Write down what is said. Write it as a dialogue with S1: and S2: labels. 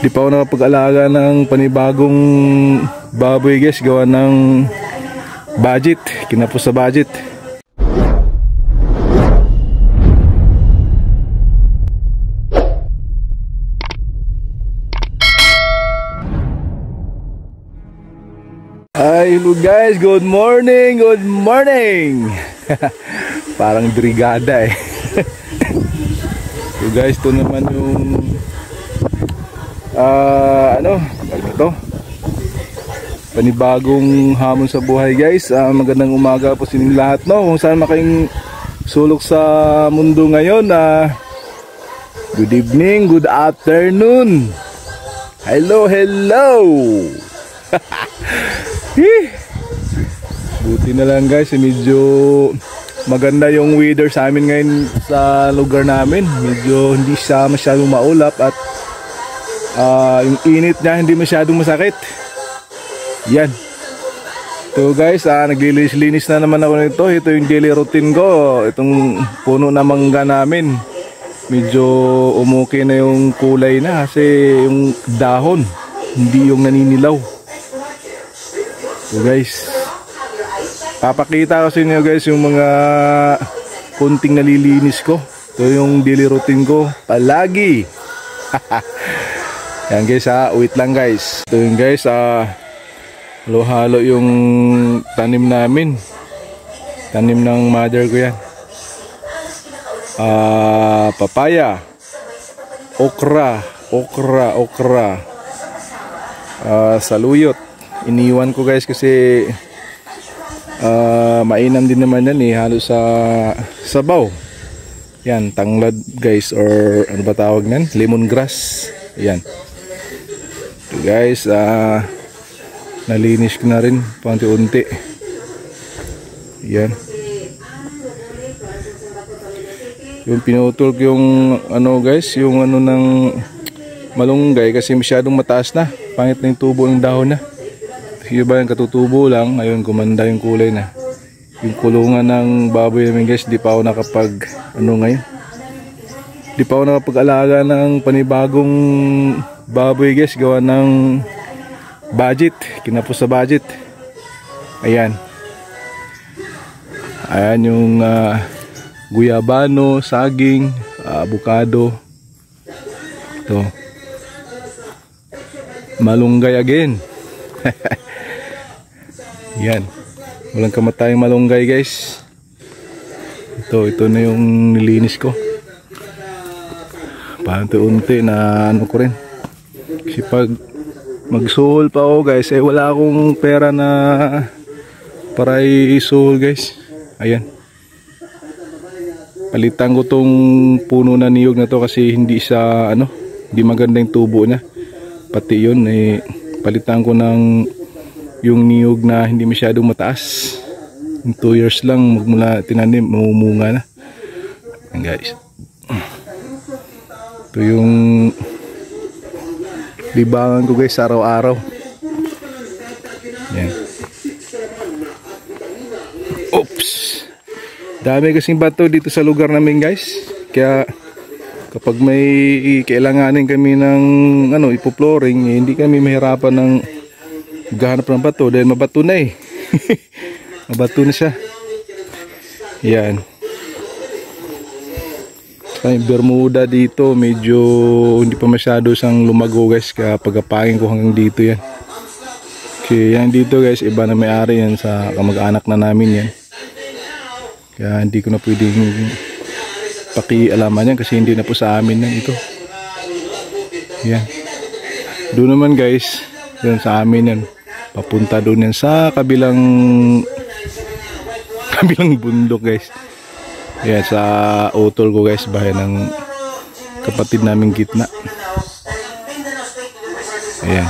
S1: Di pa ako nakapag-alaga ng panibagong baboy guys, gawa ng budget, kinapos sa budget. Hi, hello guys, good morning, good morning. Parang brigada eh. So guys, ito naman yung panibagong hamon sa buhay guys. Magandang umaga po sa inyong lahat, no? Kung saan makayong sulok sa mundo ngayon. Good evening, good afternoon. Hello, hello. Buti na lang guys, medyo maganda yung weather sa amin ngayon sa lugar namin. Medyo hindi siya masyadong maulap at yung init niya hindi masyadong masakit. Yan. So guys, naglilinis-linis na naman ako nito. Ito yung daily routine ko. Itong puno na mangga namin, medyo umuki na yung kulay na kasi yung dahon hindi yung naninilaw. So guys, papakita ko sa inyo guys yung mga kunting nalilinis ko. Ito yung daily routine ko palagi. Yan guys, wait lang guys. Ito yung guys, halo-halo yung tanim namin. Tanim ng mother ko yan. Papaya, okra, saluyot. Iniwan ko guys kasi mainam din naman yan eh, halo sa sabaw. Yan, tanglad guys, or ano ba tawag nan? Lemongrass. Yan. So guys, nalinis ko na rin paunti-unti. Yan. Yung pinutol ko yung ano guys, yung ano ng malunggay kasi masyadong mataas na. Pangit na yung tubo ng dahon na. Yung ba yung katutubo lang, ayun gumanda yung kulay na. Yung kulungan ng baboy namin guys, di pa ako nakapag ngayon. Di pa ako nakapag-alaga ng panibagong baboy guys, gawa ng budget, kinapos sa budget. Ayan. Ayan yung guyabano, saging, avocado. Ito. Malunggay again. Yan. Walang kamatayang malunggay guys. Ito na yung nilinis ko. Paunti-unti na ano ko rin. Kasi pag magsuhol pa ako guys, wala akong pera na para isuhol guys. Ayan. Palitan ko tong puno na niyog na to kasi hindi siya hindi maganda yung tubo niya. Pati yun palitan ko ng yung niyog na hindi masyadong mataas. 2 years lang magmula tinanim, mamumunga na. Ayan guys. Ito yung libangan ko guys araw-araw. Yan. Oops. Dami kasing bato dito sa lugar namin guys. Kaya kapag may kailanganin kami ng ipo-flooring, hindi kami mahirapan ng gahanap ng bato dahil mabato na eh. Mabato na siya. Yan. Yung Bermuda dito medyo hindi pa masyado sang lumago guys, kaya pagapangin ko hanggang dito yan. Okay, yan dito guys, iba na may-ari yan, sa kamag-anak na namin yan. Kaya hindi ko na pwedeng pakialaman yan kasi hindi na po sa amin yan ito. Yan. Doon naman guys, yan sa amin yan. Papunta doon yan sa kabilang bundok guys. Yan sa utol ko guys, bahay ng kapatid naming gitna. Ayan.